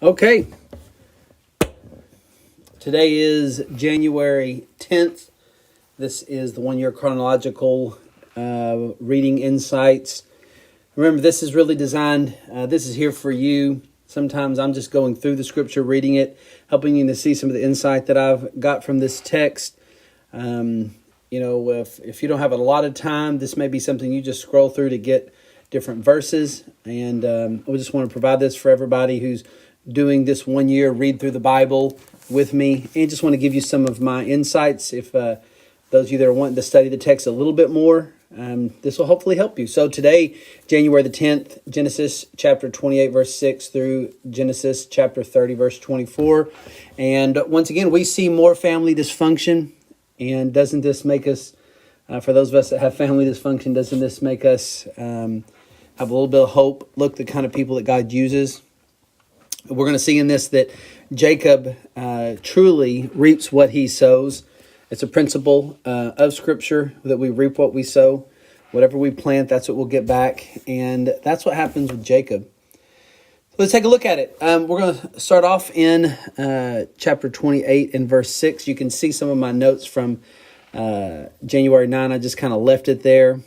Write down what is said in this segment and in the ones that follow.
Okay, today is January 10th. This is the One Year Chronological Reading Insights. Remember, this is really designed, this is here for you. Sometimes I'm just going through the scripture, reading it, helping you to see some of the insight that I've got from this text. If you don't have a lot of time, this may be something you just scroll through to get different verses. And we just want to provide this for everybody who's doing this 1 year read through the Bible with me. And just want to give you some of my insights. If those of you that are wanting to study the text a little bit more, this will hopefully help you. So today, January the 10th, Genesis chapter 28, verse 6 through Genesis chapter 30, verse 24. And once again, we see more family dysfunction. And doesn't this make us, for those of us that have family dysfunction, doesn't this make us have a little bit of hope? Look, the kind of people that God uses. We're going to see in this that Jacob truly reaps what he sows. It's a principle of Scripture that we reap what we sow. Whatever we plant, that's what we'll get back. And that's what happens with Jacob. So let's take a look at it. We're going to start off in chapter 28 and verse 6. You can see some of my notes from January 9. I just kind of left it there.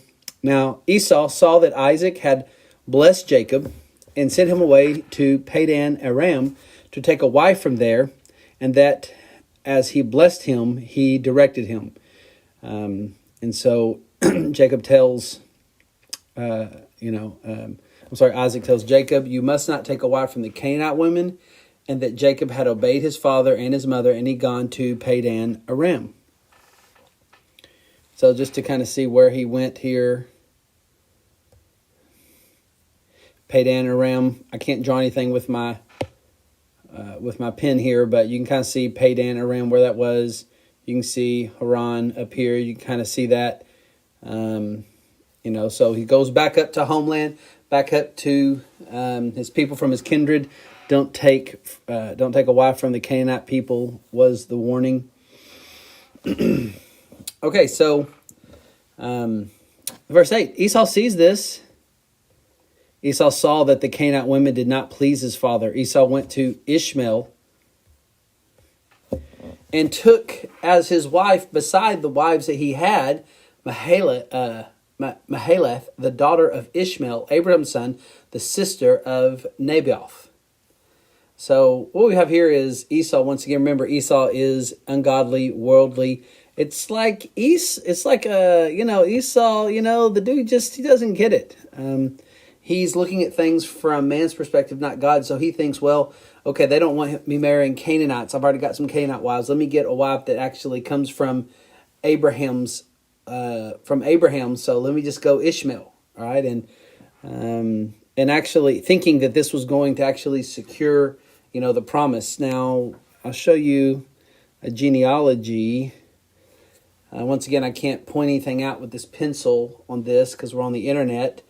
Now, Esau saw that Isaac had blessed Jacob and sent him away to Padan Aram to take a wife from there, and that as he blessed him, he directed him. And so Jacob tells, Isaac tells Jacob, you must not take a wife from the Canaanite women, and that Jacob had obeyed his father and his mother, and he gone to Padan Aram. So just to kind of see where he went here. Padan Aram. I can't draw anything with my pen here, but you can kind of see Padan Aram where that was. You can see Haran up here. You can kind of see that. So he goes back up to homeland, back up to his people from his kindred. Don't take a wife from the Canaanite people was the warning. Okay, so verse 8. Esau sees this. Esau saw that the Canaanite women did not please his father. Esau went to Ishmael and took as his wife, beside the wives that he had, Mahalath, the daughter of Ishmael, Abraham's son, the sister of Naboth. So what we have here is Esau. Once again, remember, Esau is ungodly, worldly. It's like Esau. The dude he doesn't get it. He's looking at things from man's perspective, not God. So he thinks, well, okay, they don't want me marrying Canaanites. I've already got some Canaanite wives. Let me get a wife that actually comes from Abraham. So let me just go Ishmael. All right. And actually thinking that this was going to actually secure, the promise. Now I'll show you a genealogy. Once again, I can't point anything out with this pencil on this because we're on the internet.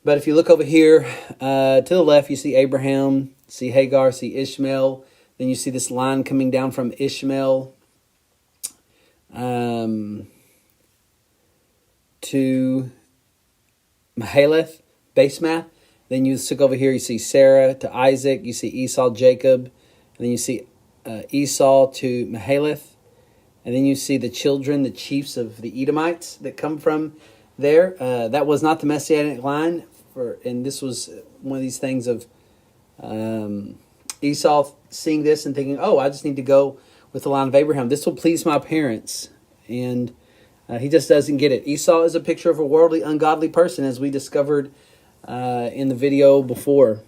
But if you look over here to the left, you see Abraham, see Hagar, see Ishmael. Then you see this line coming down from Ishmael to Mahalath, Basemath. Then you look over here, you see Sarah to Isaac. You see Esau, Jacob. And then you see Esau to Mahalath. And then you see the children, the chiefs of the Edomites that come from there. That was not the Messianic line. And this was one of these things of Esau seeing this and thinking, I just need to go with the line of Abraham. This will please my parents. And he just doesn't get it. Esau is a picture of a worldly, ungodly person, as we discovered in the video before.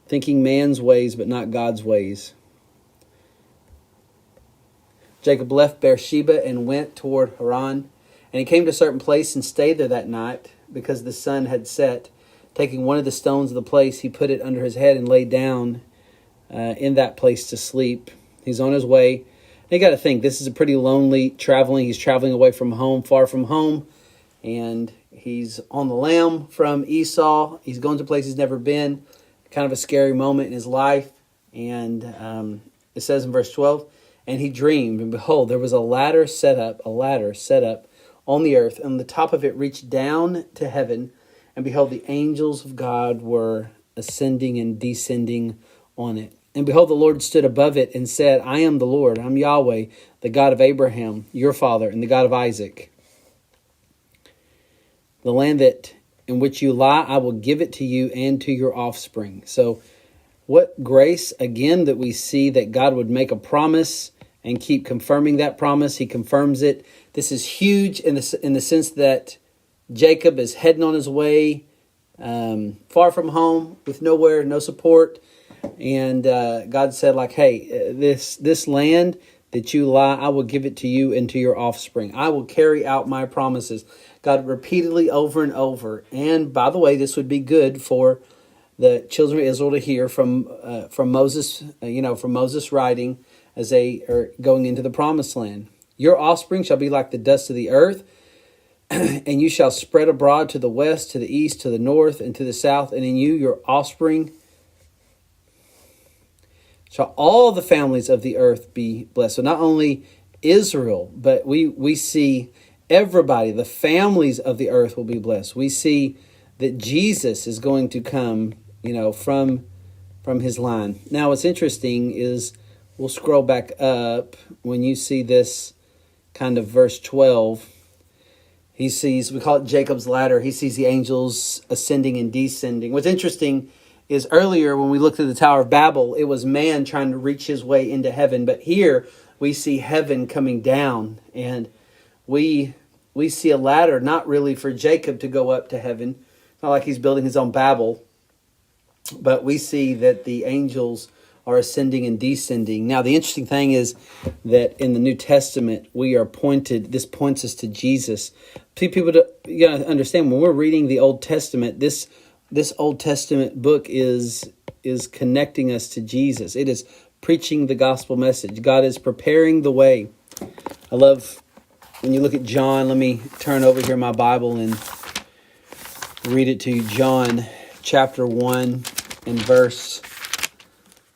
Thinking man's ways, but not God's ways. Jacob left Beersheba and went toward Haran. And he came to a certain place and stayed there that night, because the sun had set. Taking one of the stones of the place, he put it under his head and lay down in that place to sleep. He's on his way. And you got to think, this is a pretty lonely traveling. He's traveling away from home, far from home. And he's on the lam from Esau. He's going to a place he's never been. Kind of a scary moment in his life. And it says in verse 12, and he dreamed, and behold, there was a ladder set up on the earth, and the top of it reached down to heaven, and behold, the angels of God were ascending and descending on it. And behold, the Lord stood above it and said, I am the Lord, I'm Yahweh, the God of Abraham, your father, and the God of Isaac. The land that in which you lie, I will give it to you and to your offspring. So what grace, again, that we see that God would make a promise and keep confirming that promise. He confirms it. This is huge in the sense that Jacob is heading on his way, far from home, with nowhere, no support. And God said, like, hey, this land that you lie, I will give it to you and to your offspring. I will carry out my promises. God repeatedly over and over. And by the way, this would be good for the children of Israel to hear from Moses, from Moses writing as they are going into the promised land. Your offspring shall be like the dust of the earth, and you shall spread abroad to the west, to the east, to the north, and to the south. And in you, your offspring, shall all the families of the earth be blessed. So not only Israel, but we see everybody, the families of the earth will be blessed. We see that Jesus is going to come, from his line. Now, what's interesting is we'll scroll back up when you see this kind of verse 12. He sees, we call it Jacob's ladder. He sees the angels ascending and descending. What's interesting is earlier when we looked at the Tower of Babel, it was man trying to reach his way into heaven. But here we see heaven coming down, and we see a ladder not really for Jacob to go up to heaven. Not like he's building his own Babel, but we see that the angels are ascending and descending. Now, the interesting thing is that in the New Testament, this points us to Jesus. People, you got to understand, when we're reading the Old Testament, this Old Testament book is connecting us to Jesus. It is preaching the gospel message. God is preparing the way. I love when you look at John. Let me turn over here my Bible and read it to you. John chapter 1 and verse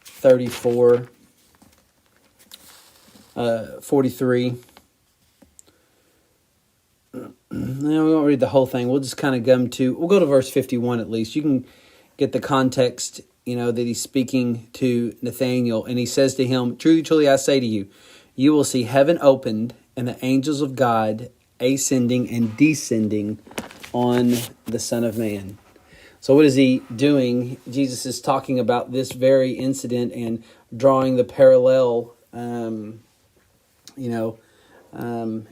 34, 43. No, we won't read the whole thing. We'll just kind of we'll go to verse 51 at least. You can get the context, that he's speaking to Nathanael. And he says to him, truly, truly, I say to you, you will see heaven opened and the angels of God ascending and descending on the Son of Man. So what is he doing? Jesus is talking about this very incident and drawing the parallel, and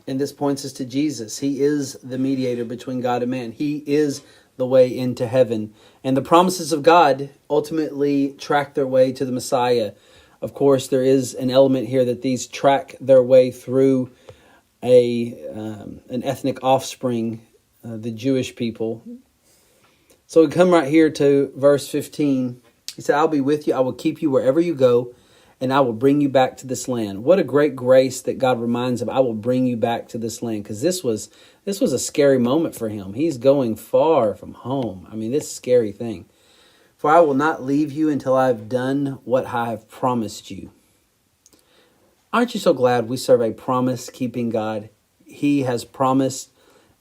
this points us to Jesus. He is the mediator between God and man. He is the way into heaven. And the promises of God ultimately track their way to the Messiah. Of course, there is an element here that these track their way through an ethnic offspring, the Jewish people. So we come right here to verse 15. He said, I'll be with you. I will keep you wherever you go, and I will bring you back to this land. What a great grace that God reminds him, I will bring you back to this land. Because this was a scary moment for him. He's going far from home. I mean, this is a scary thing. For I will not leave you until I have done what I have promised you. Aren't you so glad we serve a promise-keeping God? He has promised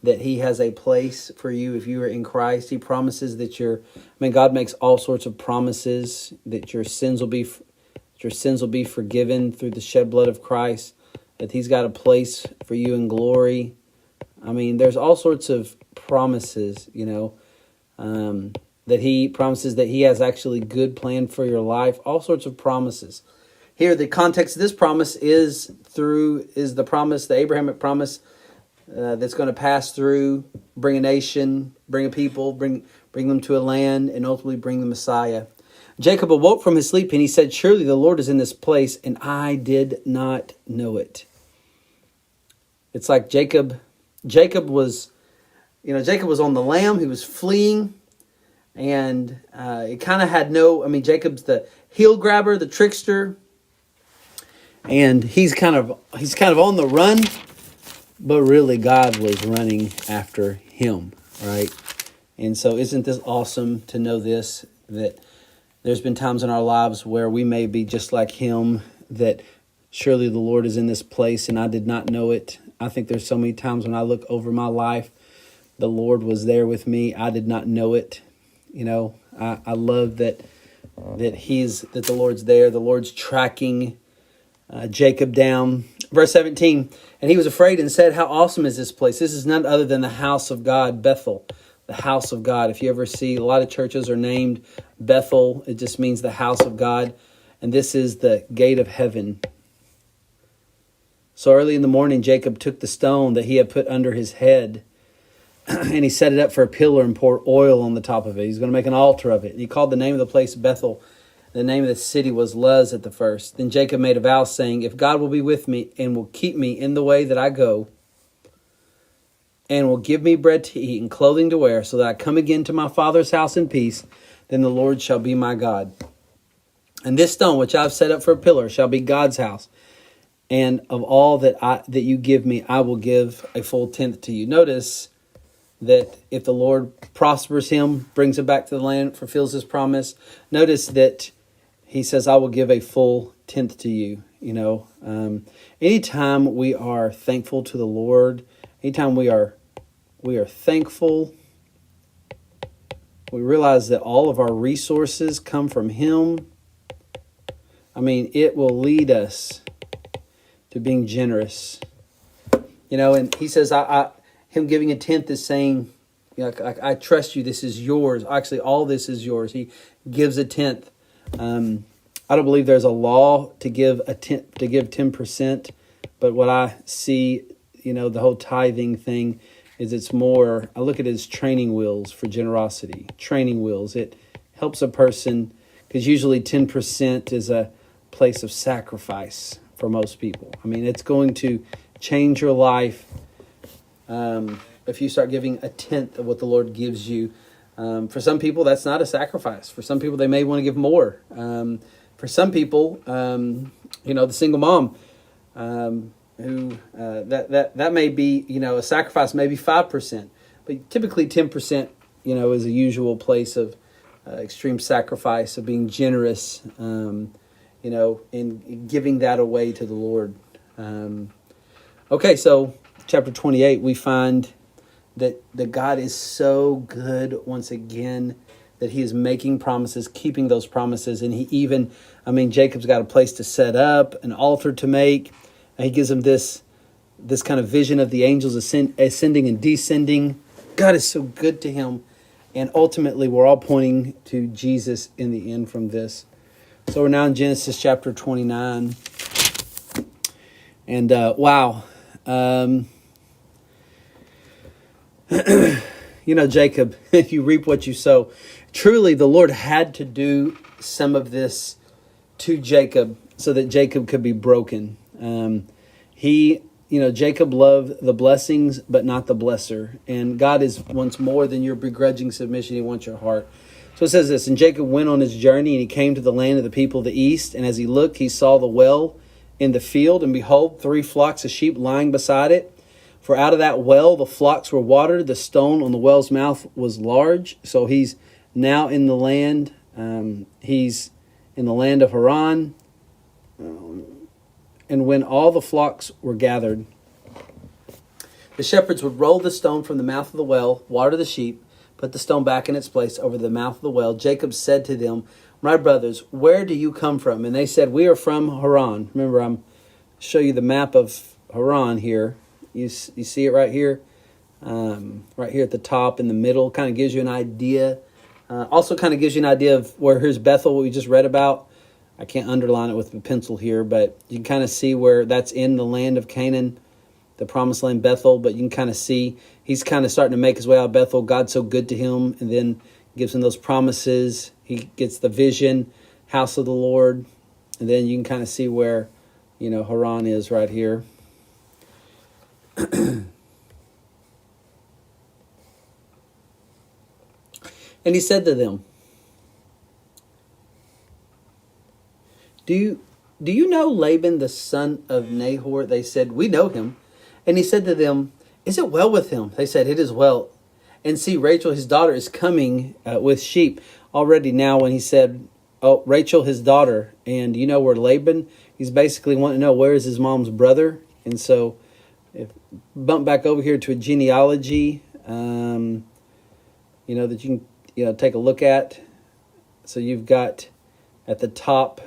that he has a place for you if you are in Christ. He promises that God makes all sorts of promises, that your sins will be forgiven through the shed blood of Christ, that he's got a place for you in glory. I mean, there's all sorts of promises, that he promises that he has actually good plan for your life, all sorts of promises. Here, the context of this promise is the promise, the Abrahamic promise, that's going to pass through, bring a nation, bring a people, bring them to a land, and ultimately bring the Messiah. Jacob awoke from his sleep, and he said, surely the Lord is in this place, and I did not know it. It's like Jacob was on the lam. He was fleeing, and it kind of had Jacob's the heel grabber, the trickster, and he's kind of on the run. But really, God was running after him, right? And so isn't this awesome to know this, that there's been times in our lives where we may be just like him, that surely the Lord is in this place and I did not know it. I think there's so many times when I look over my life, the Lord was there with me. I did not know it. I love that the Lord's there. The Lord's tracking Jacob down. Verse 17, and he was afraid and said, how awesome is this place? This is none other than the house of God, Bethel, the house of God. If you ever see, a lot of churches are named Bethel. It just means the house of God. And this is the gate of heaven. So early in the morning, Jacob took the stone that he had put under his head, and he set it up for a pillar and poured oil on the top of it. He's going to make an altar of it. And he called the name of the place Bethel. The name of the city was Luz at the first. Then Jacob made a vow, saying, if God will be with me and will keep me in the way that I go, and will give me bread to eat and clothing to wear, so that I come again to my father's house in peace, then the Lord shall be my God. And this stone which I have set up for a pillar shall be God's house. And of all that you give me, I will give a full tenth to you. Notice that if the Lord prospers him, brings him back to the land, fulfills his promise, notice that he says, I will give a full tenth to you. Anytime we are thankful to the Lord, anytime we are thankful, we realize that all of our resources come from him. It will lead us to being generous. And he says, him giving a tenth is saying, I trust you, this is yours. Actually, all this is yours. He gives a tenth. I don't believe there's a law to give 10%, but what I see, the whole tithing thing is it's more, I look at it as training wheels for generosity. Training wheels. It helps a person, because usually 10% is a place of sacrifice for most people. It's going to change your life if you start giving a tenth of what the Lord gives you. For some people, that's not a sacrifice. For some people, they may want to give more. For some people, the single mom, who that may be, a sacrifice, maybe 5%, but typically 10%, is a usual place of extreme sacrifice, of being generous, in giving that away to the Lord. Okay, so chapter 28, we find that God is so good once again, that he is making promises, keeping those promises. And he even, Jacob's got a place to set up, an altar to make. And he gives him this kind of vision of the angels ascending and descending. God is so good to him. And ultimately, we're all pointing to Jesus in the end from this. So we're now in Genesis chapter 29. And wow. Jacob, you reap what you sow. Truly, the Lord had to do some of this to Jacob so that Jacob could be broken. Jacob loved the blessings, but not the blesser. And God wants more than your begrudging submission. He wants your heart. So it says this, and Jacob went on his journey, and he came to the land of the people of the east. And as he looked, he saw the well in the field, and behold, 3 flocks of sheep lying beside it. For out of that well the flocks were watered. The stone on the well's mouth was large. So he's now in the land. He's in the land of Haran. And when all the flocks were gathered, the shepherds would roll the stone from the mouth of the well, water the sheep, put the stone back in its place over the mouth of the well. Jacob said to them, my brothers, where do you come from? And they said, we are from Haran. Remember, I'm show you the map of Haran here. You see it right here? Right here at the top in the middle. Kind of gives you an idea. Also kind of gives you an idea of where here's Bethel, what we just read about. I can't underline it with a pencil here, but you can kind of see where that's in the land of Canaan, the promised land, Bethel. But you can kind of see he's kind of starting to make his way out of Bethel. God's so good to him, and then gives him those promises. He gets the vision, house of the Lord. And then you can kind of see where, Haran is right here. And he said to them, Do you know Laban, the son of Nahor? They said, we know him. And he said to them, is it well with him? They said, it is well. And see, Rachel, his daughter, is coming with sheep. Already now when he said, oh, Rachel, his daughter, and you know where Laban, he's basically wanting to know where is his mom's brother. And so if bump back over here to a genealogy, that you can take a look at. So you've got at the top,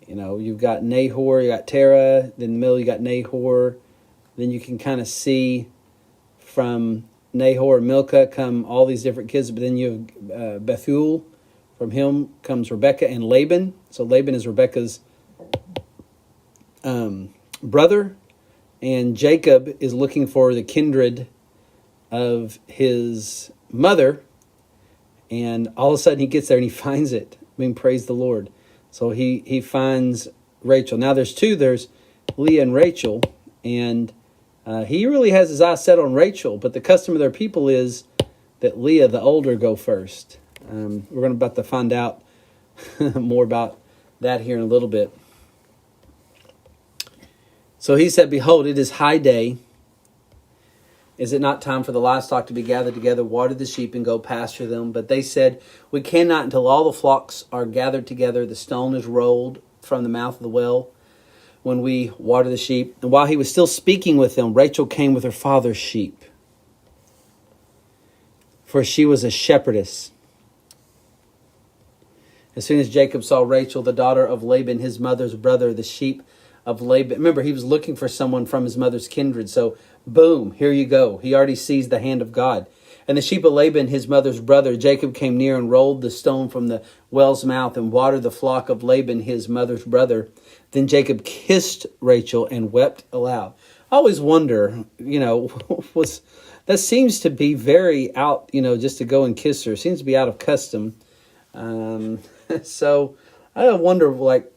you've got Nahor, you got Terah. Then in the middle, you got Nahor. Then you can kind of see from Nahor and Milcah come all these different kids. But then you have Bethuel. From him comes Rebekah and Laban. So Laban is Rebekah's brother. And Jacob is looking for the kindred of his mother. And all of a sudden he gets there and he finds it. Praise the Lord. So he finds Rachel. Now there's two. There's Leah and Rachel. And he really has his eyes set on Rachel. But the custom of their people is that Leah, the older, go first. We're about to find out more about that here in a little bit. So he said, "Behold, it is high day. Is it not time for the livestock to be gathered together, water the sheep, and go pasture them?" But they said, "We cannot until all the flocks are gathered together. The stone is rolled from the mouth of the well when we water the sheep." And while he was still speaking with them, Rachel came with her father's sheep, for she was a shepherdess. As soon as Jacob saw Rachel, the daughter of Laban, his mother's brother, the sheep of Laban. Remember, he was looking for someone from his mother's kindred. So, boom, here you go. He already sees the hand of God. And the sheep of Laban, his mother's brother, Jacob came near and rolled the stone from the well's mouth and watered the flock of Laban, his mother's brother. Then Jacob kissed Rachel and wept aloud. I always wonder, that seems to be very out, just to go and kiss her. Seems to be out of custom. So I wonder, what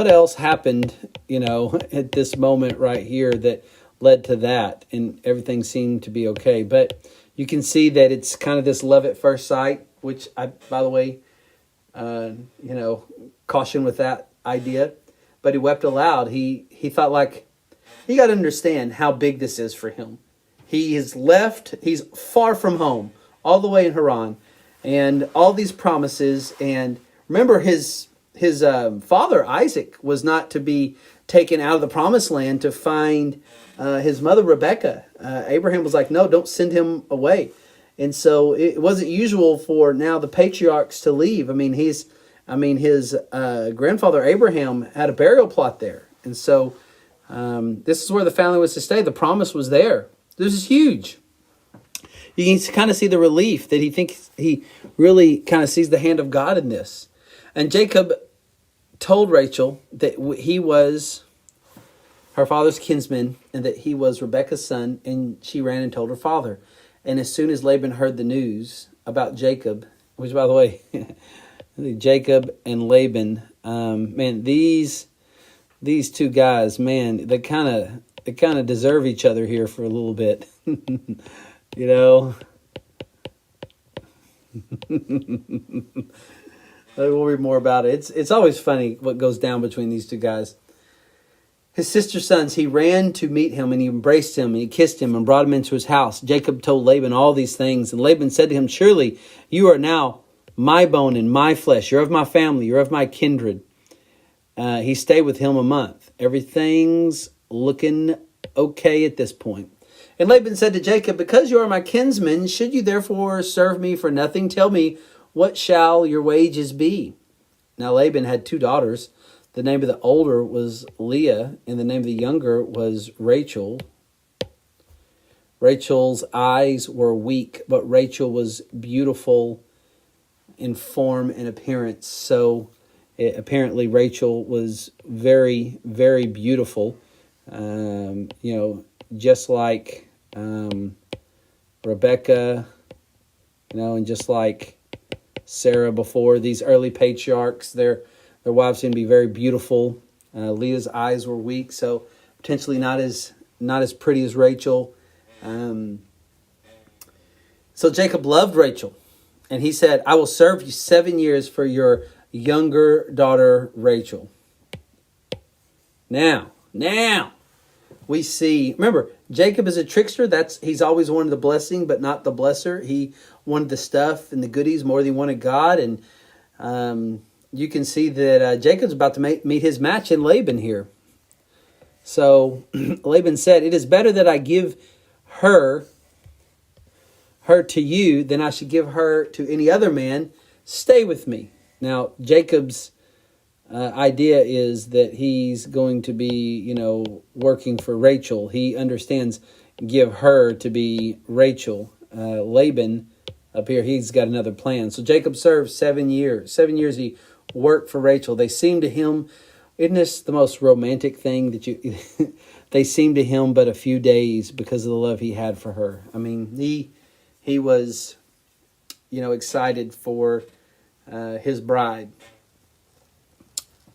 else happened, at this moment right here that led to that, and everything seemed to be okay. But you can see that it's kind of this love at first sight, which I, by the way, caution with that idea. But he wept aloud. He thought, you got to understand how big this is for him. He is left, he's far from home, all the way in Haran, and all these promises. And remember, his father Isaac was not to be taken out of the promised land to find his mother Rebekah. Abraham was like, no, don't send him away. And so it wasn't usual for now the patriarchs to leave. His grandfather Abraham had a burial plot there, and so this is where the family was to stay. The promise was there. This is huge. You can kind of see the relief that he thinks he really kind of sees the hand of God in this. And Jacob told Rachel that he was her father's kinsman and that he was Rebekah's son, and she ran and told her father. And as soon as Laban heard the news about Jacob, which, by the way, Jacob and Laban, these two guys, they kind of deserve each other here for a little bit. We'll read more about it. It's always funny what goes down between these two guys. His sister's sons, he ran to meet him, and he embraced him, and he kissed him, and brought him into his house. Jacob told Laban all these things, and Laban said to him, "Surely you are now my bone and my flesh. You're of my family. You're of my kindred." He stayed with him a month. Everything's looking okay at this point. And Laban said to Jacob, "Because you are my kinsman, should you therefore serve me for nothing? Tell me, what shall your wages be?" Now Laban had two daughters. The name of the older was Leah, and the name of the younger was Rachel. Rachel's eyes were weak, but Rachel was beautiful in form and appearance. So apparently Rachel was very, very beautiful. Just like Rebekah, and just like Sarah before, these early patriarchs, their wives seemed to be very beautiful. Leah's eyes were weak, so potentially not as pretty as Rachel. So Jacob loved Rachel, and he said, "I will serve you 7 years for your younger daughter Rachel." Now we see. Remember, Jacob is a trickster. He's always wanted the blessing, but not the blesser. He wanted the stuff and the goodies more than he wanted God, and you can see that Jacob's about to meet his match in Laban here. So Laban said, "It is better that I give her her to you than I should give her to any other man. Stay with me. Now, Jacob's idea is that he's going to be, working for Rachel. He understands give her to be Rachel. Laban, up here, he's got another plan. So Jacob served 7 years. 7 years he worked for Rachel. They seemed to him, isn't this the most romantic thing that you... They seemed to him but a few days because of the love he had for her. I mean, he was, excited for his bride.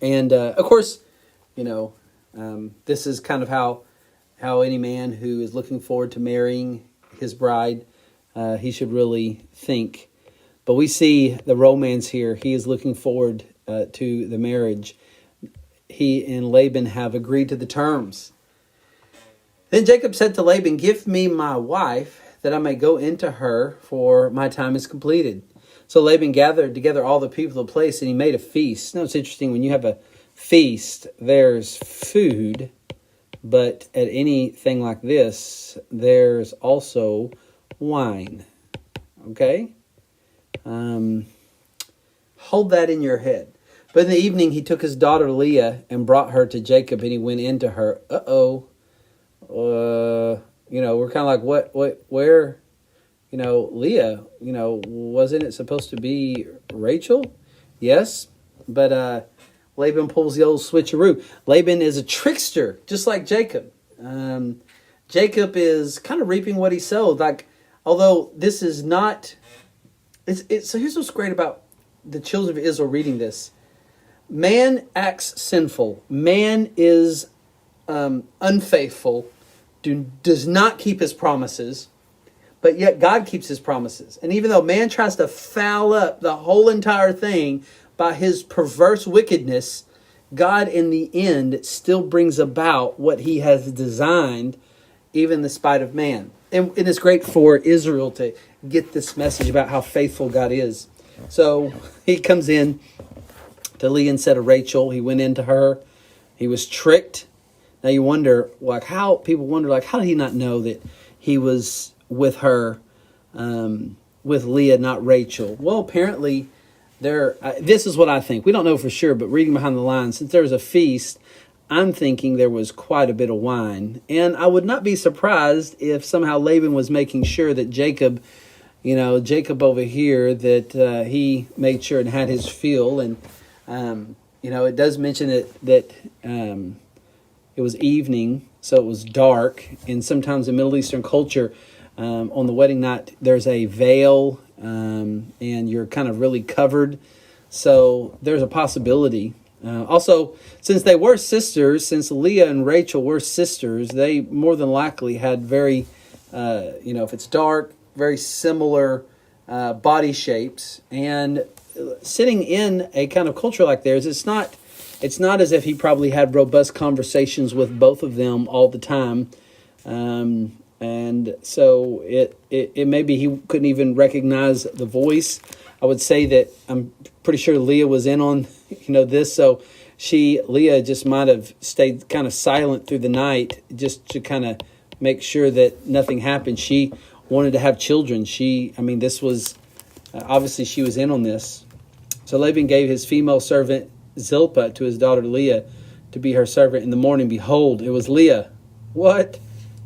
And, of course, this is kind of how any man who is looking forward to marrying his bride, he should really think. But we see the romance here. He is looking forward to the marriage. He and Laban have agreed to the terms. Then Jacob said to Laban, give me my wife, that I may go into her, for my time is completed. So Laban gathered together all the people of the place, and he made a feast. Now it's interesting, when you have a feast, there's food, but at anything like this, there's also wine. Okay? Hold that in your head. But in the evening, he took his daughter Leah and brought her to Jacob, and he went into her. We're kind of like, where, Leah, wasn't it supposed to be Rachel? Yes, but Laban pulls the old switcheroo. Laban is a trickster, just like Jacob. Jacob is kind of reaping what he sowed. Like, although this is not, so here's what's great about the children of Israel reading this. Man acts sinful. Man is unfaithful. Does not keep his promises, but yet God keeps his promises. And even though man tries to foul up the whole entire thing by his perverse wickedness, God in the end still brings about what he has designed, even in spite of man. And it's great for Israel to get this message about how faithful God is. So he comes in to Leah instead of Rachel. He went into her. He was tricked. Now you wonder, how did he not know that he was with her, with Leah, not Rachel? Well, apparently, this is what I think. We don't know for sure, but reading behind the lines, since there was a feast, I'm thinking there was quite a bit of wine. And I would not be surprised if somehow Laban was making sure that Jacob over here, that he made sure and had his fill. And, it does mention that it was evening, so it was dark. And sometimes in Middle Eastern culture, on the wedding night, there's a veil, and you're kind of really covered. So there's a possibility. Also, since they were sisters, since Leah and Rachel were sisters, they more than likely had very, if it's dark, very similar body shapes. And sitting in a kind of culture like theirs, it's not as if he probably had robust conversations with both of them all the time. And so it maybe he couldn't even recognize the voice. I would say that I'm pretty sure Leah was in on, this. So Leah just might have stayed kind of silent through the night just to kind of make sure that nothing happened. She wanted to have children. This was, obviously she was in on this. So Laban gave his female servant Zilpah to his daughter Leah to be her servant. In the morning, behold, it was Leah. What?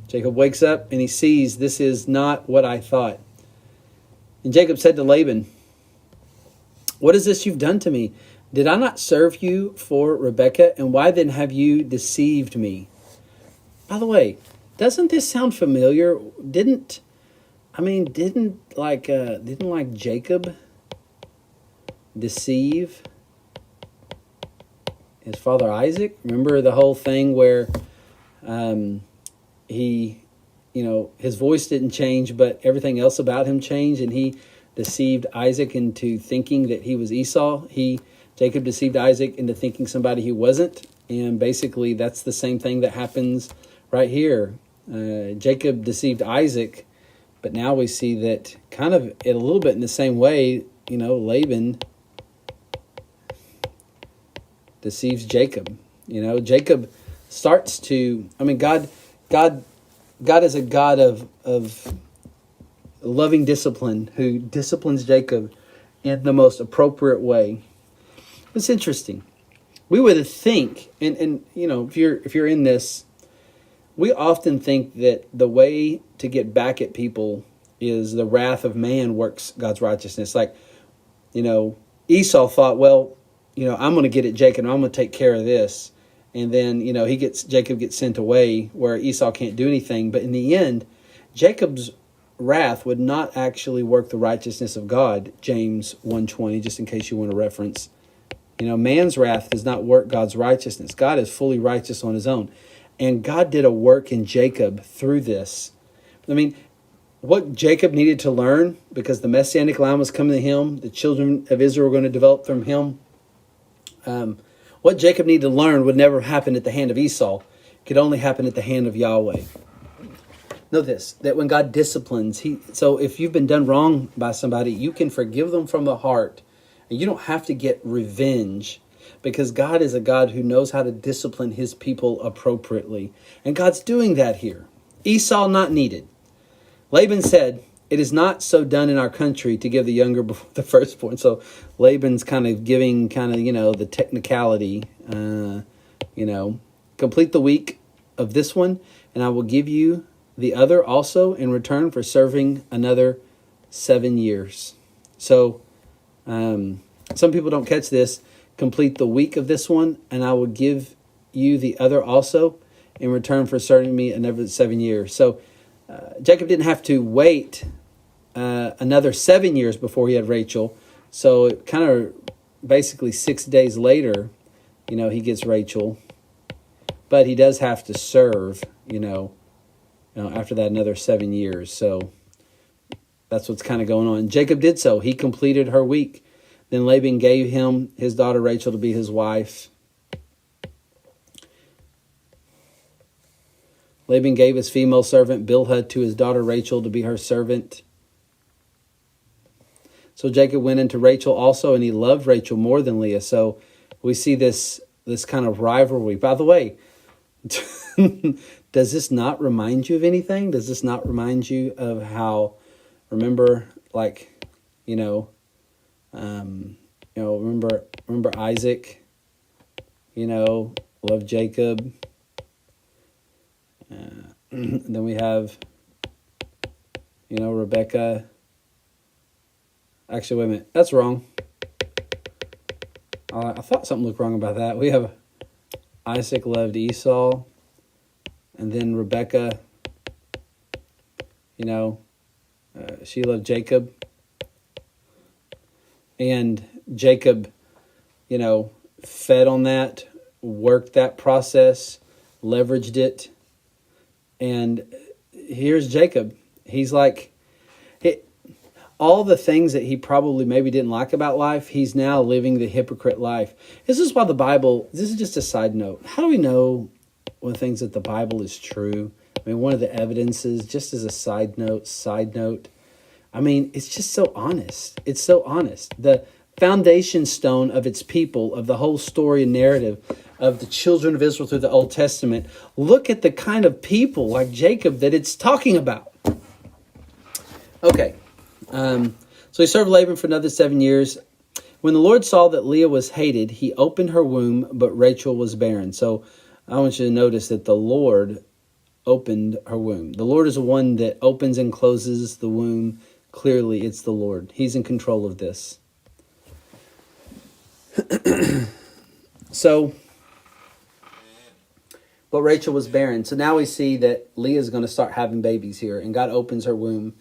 Jacob wakes up and he sees, this is not what I thought. And Jacob said to Laban, what is this you've done to me? Did I not serve you for Rebekah? And why then have you deceived me? By the way, doesn't this sound familiar? Didn't Jacob deceive his father Isaac? Remember the whole thing where he, his voice didn't change, but everything else about him changed, and he deceived Isaac into thinking that he was Esau. Jacob deceived Isaac into thinking somebody he wasn't, and basically that's the same thing that happens right here. Jacob deceived Isaac, but now we see that kind of a little bit in the same way, Laban deceives Jacob. Jacob starts to, God is a God of loving discipline, who disciplines Jacob in the most appropriate way. It's interesting. We would think, and if you're in this, we often think that the way to get back at people is the wrath of man works God's righteousness. Like, Esau thought, well, I'm going to get at Jacob, and I'm going to take care of this. And then, Jacob gets sent away where Esau can't do anything. But in the end, Jacob's wrath would not actually work the righteousness of God. James 1:20, just in case you want to reference. Man's wrath does not work God's righteousness. God is fully righteous on his own. And God did a work in Jacob through this. I mean, what Jacob needed to learn, because the Messianic line was coming to him, the children of Israel were going to develop from him. What Jacob needed to learn would never happen at the hand of Esau. It could only happen at the hand of Yahweh. Know this, that when God disciplines, so if you've been done wrong by somebody, you can forgive them from the heart. And you don't have to get revenge, because God is a God who knows how to discipline his people appropriately. And God's doing that here. Esau not needed. Laban said, it is not so done in our country to give the younger before the firstborn. So Laban's kind of giving the technicality, complete the week of this one, and I will give you the other also in return for serving another 7 years. So some people don't catch this. Complete the week of this one, and I will give you the other also in return for serving me another 7 years. So Jacob didn't have to wait another 7 years before he had Rachel. So it kind of basically 6 days later, he gets Rachel. But he does have to serve, after that another 7 years. So that's what's kind of going on. Jacob did so. He completed her week. Then Laban gave him his daughter Rachel to be his wife. Laban gave his female servant Bilhah to his daughter Rachel to be her servant. So Jacob went into Rachel also, and he loved Rachel more than Leah. So we see this kind of rivalry. By the way, does this not remind you of anything? Does this not remind you of how, remember Isaac, loved Jacob. Then we have, Rebecca. Actually, wait a minute. That's wrong. I thought something looked wrong about that. We have Isaac loved Esau. And then Rebecca, she loved Jacob. And Jacob, fed on that, worked that process, leveraged it. And here's Jacob. He's like, all the things that he probably maybe didn't like about life, he's now living the hypocrite life. This is why the Bible, this is just a side note. How do we know when things that the Bible is true? I mean, one of the evidences, just as a side note, I mean, it's just so honest. It's so honest. The foundation stone of its people, of the whole story and narrative of the children of Israel through the Old Testament. Look at the kind of people like Jacob that it's talking about. Okay. So he served Laban for another 7 years. When the Lord saw that Leah was hated, he opened her womb, but Rachel was barren. So I want you to notice that the Lord opened her womb. The Lord is the one that opens and closes the womb. Clearly, it's the Lord. He's in control of this. But Rachel was barren. So now we see that Leah is going to start having babies here, and God opens her womb.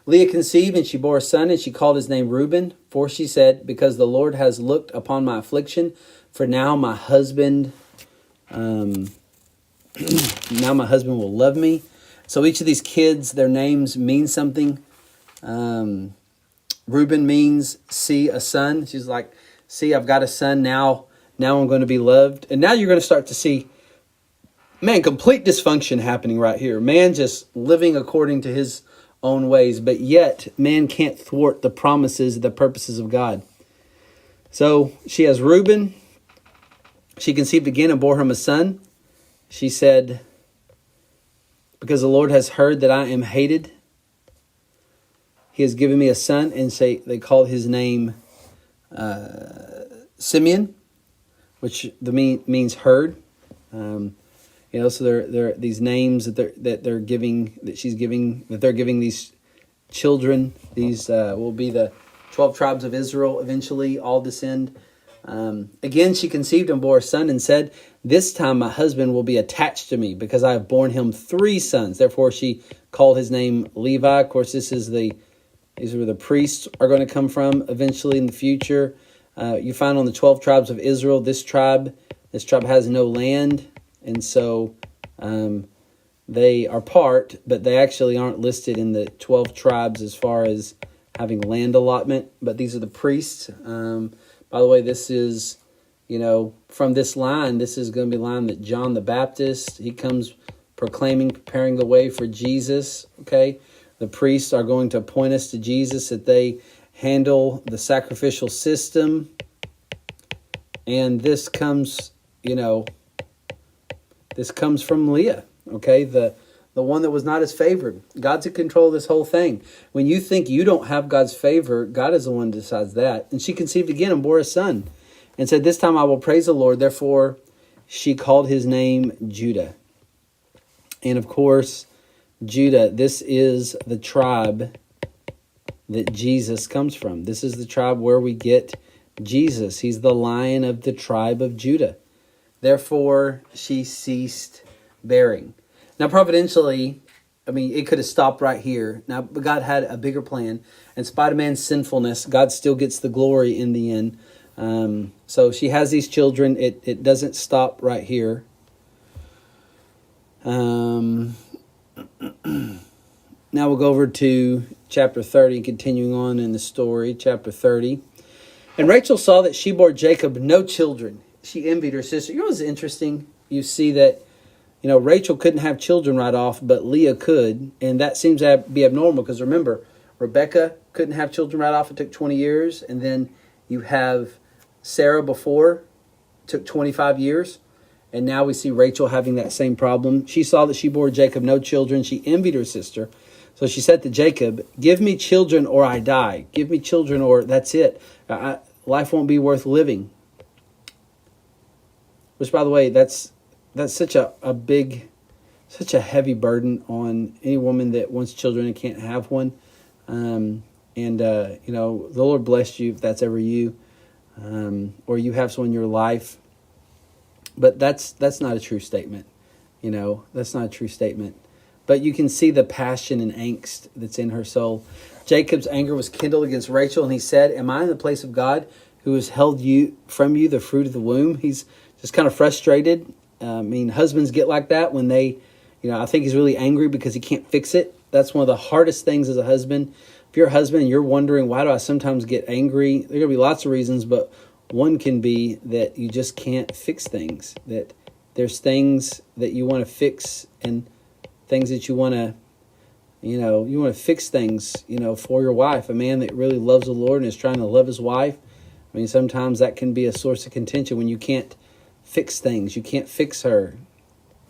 Leah conceived, and she bore a son, and she called his name Reuben, for she said, because the Lord has looked upon my affliction, for now my husband will love me. So each of these kids, their names mean something. Reuben means, see, a son. She's like, see, I've got a son now. Now I'm going to be loved. And now you're going to start to see, man, complete dysfunction happening right here. Man just living according to his own ways, but yet man can't thwart the promises, the purposes of God. So she has Reuben. She conceived again and bore him a son. She said, because the Lord has heard that I am hated. he has given me a son, and they called his name Simeon, which means heard. So there these names that they're giving these children. These will be the 12 tribes of Israel. Eventually, all descend. Again, she conceived and bore a son, and said, "This time my husband will be attached to me, because I have borne him 3 sons." Therefore, she called his name Levi. Of course, these are where the priests are going to come from eventually in the future. You find on the 12 tribes of Israel, this tribe has no land, and so they are part, but they actually aren't listed in the 12 tribes as far as having land allotment. But these are the priests. By the way, this is, from this line, this is going to be a line that John the Baptist, he comes proclaiming, preparing the way for Jesus, okay? The priests are going to point us to Jesus, that they handle the sacrificial system. And this comes, this comes from Leah, okay? The one that was not as favored. God's in control of this whole thing. When you think you don't have God's favor, God is the one who decides that. And she conceived again and bore a son, and said, "This time I will praise the Lord." Therefore, she called his name Judah. And of course, Judah, this is the tribe that Jesus comes from. This is the tribe where we get Jesus. He's the Lion of the tribe of Judah. Therefore, she ceased bearing. Now, providentially, it could have stopped right here. Now, but God had a bigger plan. In spite of man's sinfulness, God still gets the glory in the end. So she has these children. It doesn't stop right here. Now we'll go over to chapter 30, continuing on in the story, chapter 30. And Rachel saw that she bore Jacob no children. She envied her sister. You know what's interesting? You see that, Rachel couldn't have children right off, but Leah could. And that seems to be abnormal, because remember, Rebecca couldn't have children right off. It took 20 years. And then you have Sarah before, took 25 years. And now we see Rachel having that same problem. She saw that she bore Jacob no children. She envied her sister. So she said to Jacob, "Give me children or I die. Give me children or that's it. Life won't be worth living." Which, by the way, that's such a heavy burden on any woman that wants children and can't have one. The Lord bless you if that's ever you, or you have someone in your life. But that's not a true statement. That's not a true statement. But you can see the passion and angst that's in her soul. Jacob's anger was kindled against Rachel, and he said, "Am I in the place of God, who has held from you the fruit of the womb?" He's just kind of frustrated. Husbands get like that when they, I think he's really angry because he can't fix it. That's one of the hardest things as a husband. If you're a husband and you're wondering, why do I sometimes get angry? There are going to be lots of reasons, but one can be that you just can't fix things. That there's things that you want to fix, and things that you want to, you want to fix things, for your wife. A man that really loves the Lord and is trying to love his wife, sometimes that can be a source of contention when you can't fix things. You can't fix her.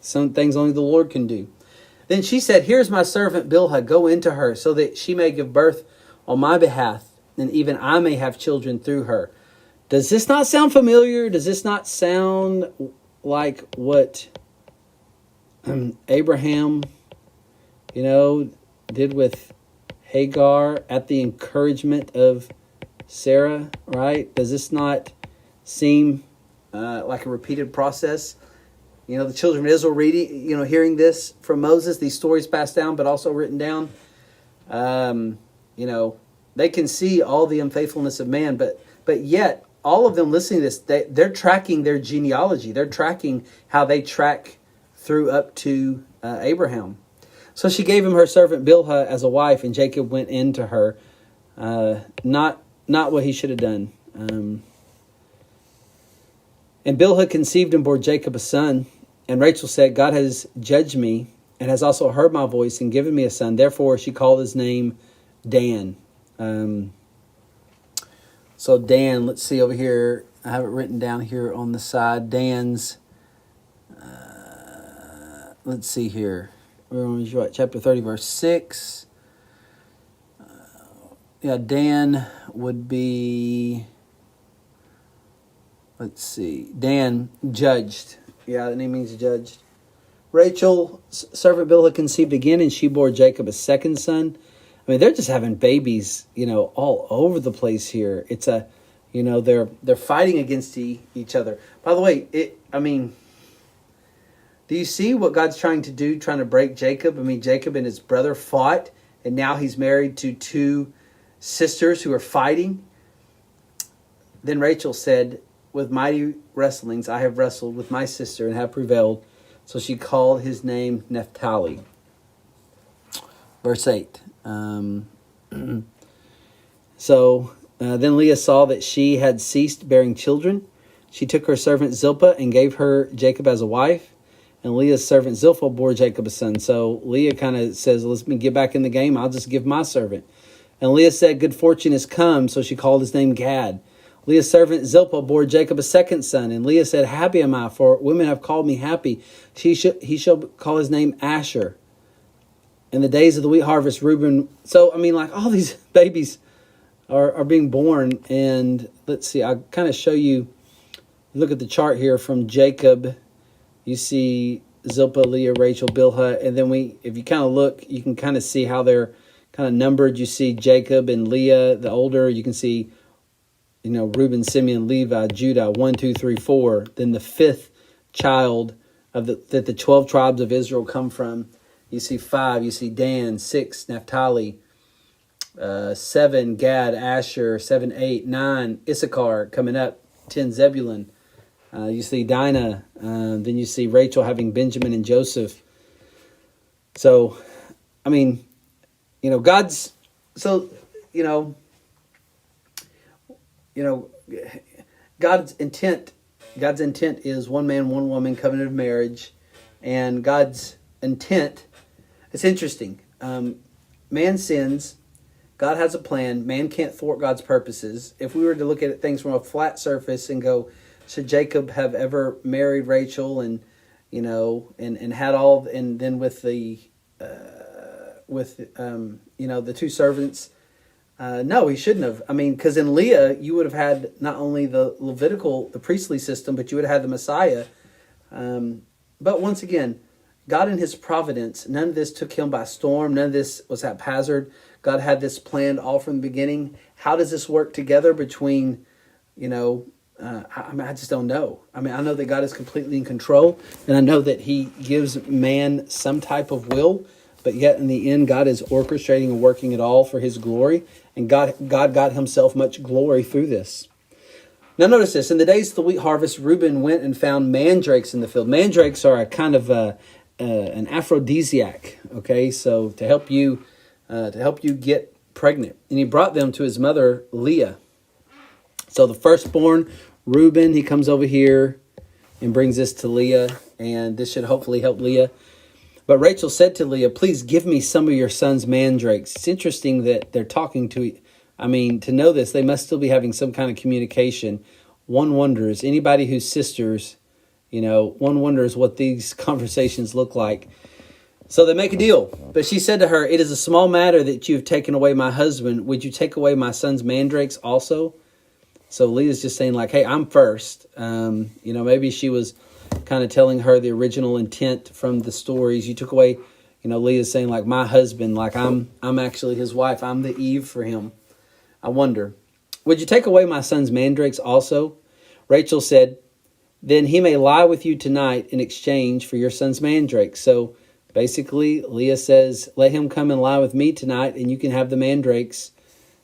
Some things only the Lord can do. Then she said, "Here's my servant Bilhah. Go into her, so that she may give birth on my behalf, and even I may have children through her." Does this not sound familiar? Does this not sound like what Abraham, did with Hagar at the encouragement of Sarah, right? Does this not seem like a repeated process? The children of Israel hearing this from Moses, these stories passed down, but also written down. They can see all the unfaithfulness of man, but yet all of them listening to this, they're tracking their genealogy. They're tracking how they track through up to Abraham. So she gave him her servant Bilhah as a wife, and Jacob went in to her. Not what he should have done. And Bilhah conceived and bore Jacob a son. And Rachel said, "God has judged me and has also heard my voice and given me a son." Therefore she called his name Dan. So Dan, let's see over here. I have it written down here on the side. Dan's, let's see here. We're on chapter 30, verse 6. Dan would be, let's see, Dan, judged. Yeah, the name means judged. Rachel, servant Bilhah conceived again, and she bore Jacob a second son. I mean, they're just having babies, all over the place here. It's they're fighting against each other. By the way, do you see what God's trying to do, trying to break Jacob? I mean, Jacob and his brother fought, and now he's married to two sisters who are fighting. Then Rachel said, with mighty wrestlings I have wrestled with my sister and have prevailed. So she called his name Naphtali. Verse 8. Then Leah saw that she had ceased bearing children. She took her servant Zilpah and gave her Jacob as a wife. And Leah's servant Zilpah bore Jacob a son. So Leah kind of says, let me get back in the game. I'll just give my servant. And Leah said, good fortune has come. So she called his name Gad. Leah's servant Zilpah bore Jacob a second son. And Leah said, happy am I, for women have called me happy. He shall call his name Asher. In the days of the wheat harvest, Reuben. So, all these babies are being born. And let's see, I'll kind of show you, look at the chart here from Jacob. You see Zilpah, Leah, Rachel, Bilhah. And then if you kind of look, you can kind of see how they're kind of numbered. You see Jacob and Leah, the older. You can see, Reuben, Simeon, Levi, Judah, 1, 2, 3, 4. Then the fifth child that the 12 tribes of Israel come from. You see 5. You see Dan, 6, Naphtali, 7, Gad, Asher, 7, 8, 9, Issachar coming up, 10, Zebulun. You see Dinah. Then you see Rachel having Benjamin and Joseph. So, God's, God's intent is one man, one woman, covenant of marriage. And God's intent, it's interesting. Man sins. God has a plan. Man can't thwart God's purposes. If we were to look at things from a flat surface and go, should Jacob have ever married Rachel and had all, and then with the two servants, no, he shouldn't have. Because in Leah, you would have had not only the priestly system, but you would have had the Messiah. But once again, God in his providence, none of this took him by storm. None of this was haphazard. God had this planned all from the beginning. How does this work together between, I just don't know. I know that God is completely in control, and I know that he gives man some type of will, but yet in the end, God is orchestrating and working it all for his glory, and God got himself much glory through this. Now notice this. In the days of the wheat harvest, Reuben went and found mandrakes in the field. Mandrakes are a kind of an aphrodisiac, okay? So to help you get pregnant. And he brought them to his mother, Leah. So the firstborn, Reuben, he comes over here and brings this to Leah, and this should hopefully help Leah. But Rachel said to Leah, please give me some of your son's mandrakes. It's interesting that they're talking to know this, they must still be having some kind of communication. One wonders, anybody who's sisters, one wonders what these conversations look like. So they make a deal. But she said to her, it is a small matter that you have taken away my husband. Would you take away my son's mandrakes also? So Leah's just saying hey, I'm first. Maybe she was kind of telling her the original intent from the stories. You took away, Leah's saying my husband, I'm actually his wife. I'm the Eve for him. I wonder, would you take away my son's mandrakes also? Rachel said, then he may lie with you tonight in exchange for your son's mandrakes. So basically, Leah says, let him come and lie with me tonight and you can have the mandrakes.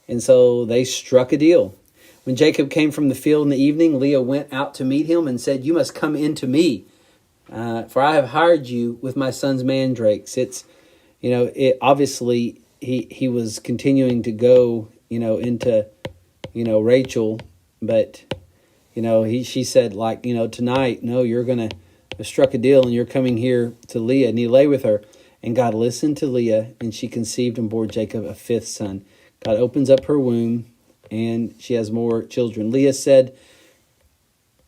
And so they struck a deal. When Jacob came from the field in the evening, Leah went out to meet him and said, you must come in to me, for I have hired you with my son's mandrakes. It's, obviously he was continuing to go, into, Rachel, but, she said tonight, no, you're going to struck a deal and you're coming here to Leah. And he lay with her, and God listened to Leah, and she conceived and bore Jacob a fifth son. God opens up her womb, and she has more children. Leah said,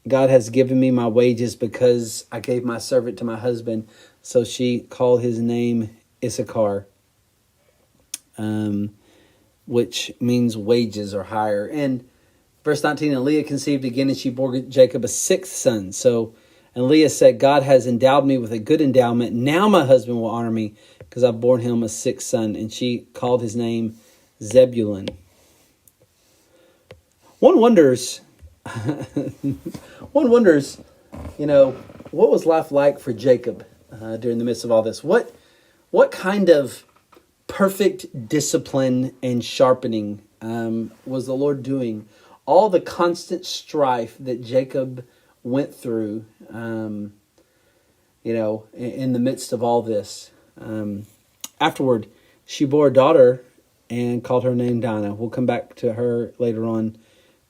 God has given me my wages because I gave my servant to my husband. So she called his name Issachar. which means wages or hire. And verse 19, and Leah conceived again, and she bore Jacob a sixth son. And Leah said, God has endowed me with a good endowment. Now my husband will honor me because I've borne him a sixth son. And she called his name Zebulun. One wonders, what was life like for Jacob during the midst of all this? What kind of perfect discipline and sharpening was the Lord doing? All the constant strife that Jacob went through, in the midst of all this. Afterward, she bore a daughter and called her name Dinah. We'll come back to her later on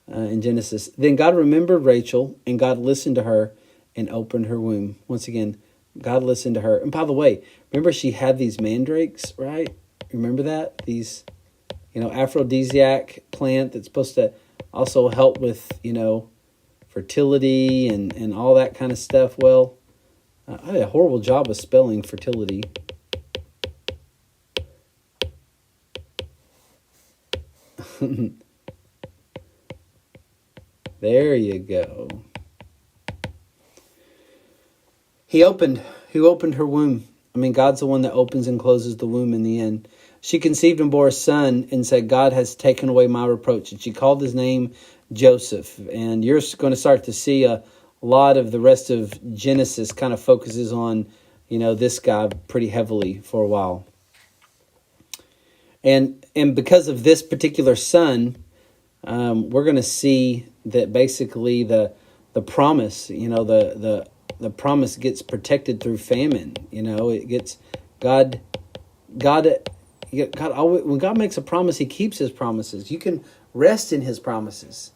in Genesis. Then God remembered Rachel, and God listened to her and opened her womb. Once again, God listened to her. And by the way, remember she had these mandrakes, right? Remember that? These, aphrodisiac plant that's supposed to also help with, fertility and all that kind of stuff. Well, I did a horrible job of spelling fertility. There you go. He opened her womb. God's the one that opens and closes the womb in the end. She conceived and bore a son and said, God has taken away my reproach. And she called his name Joseph. And you're going to start to see a lot of the rest of Genesis kind of focuses on, this guy pretty heavily for a while. And because of this particular son, we're going to see that basically the promise, the promise gets protected through famine. It gets God. When God makes a promise, He keeps His promises. You can rest in His promises.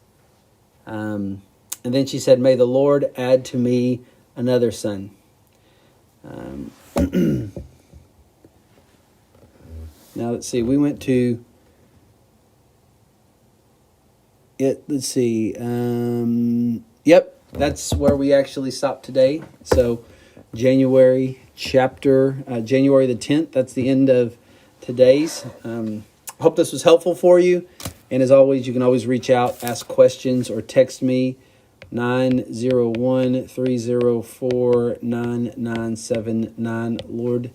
And then she said, "May the Lord add to me another son." Now let's see. We went to it. Let's see. Yep. That's where we actually stopped today. So January the 10th, that's the end of today's. Hope this was helpful for you. And as always, you can always reach out, ask questions, or text me 901-304-9979. Lord